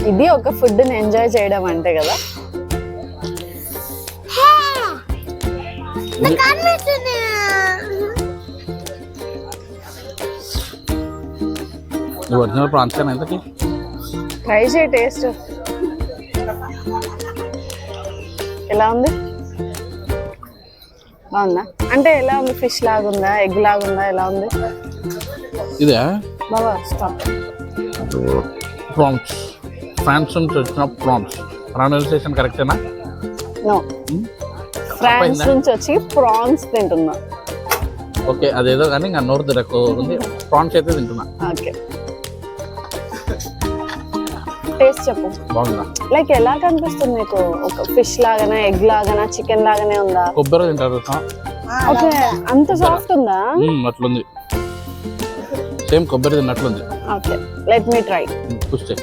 ఇది ఒక ఫుడ్ ని ఎంజాయ్ చేయడం అంటే కదా. ఒరిజినల్ ప్రాన్స్ కానీ ఎంతకి ట్రై చేయి, టేస్ట్ ఎలా ఉంది? బాగుందా? అంటే ఎలా ఉంది? ఫిష్ లాగుందా, ఎగ్ లాగుందా, ఎలా ఉంది? ఇదే బాబా స్టాప్. ప్రాన్స్, ఫ్రాన్స్ నుంచి వచ్చిన ప్రాన్స్. ప్రొనౌన్సియేషన్ కరెక్టేనా? నో, ఫ్రాన్స్ నుంచి వచ్చి ప్రాన్స్ తింటున్నా. ఓకే, అదేదో కానీ ఇంకా నోరు తిరగకుంది. ప్రాన్స్ అయితే తింటున్నా. ఓకే, టేస్ట్ చెప్పు. బాగుందా? లైక్ ఎలా కనిపిస్తుంది మీకు? ఒక ఫిష్ లాగానా, ఎగ్ లాగానా, చికెన్ లాగానే ఉందా? కొబ్బరి తింటారు. ఓకే, అంత సాఫ్ట్ ఉందా? అట్లుంది, సేమ్ కొబ్బరి తిన్నట్లుంది. Okay, let me try. Push చేయి.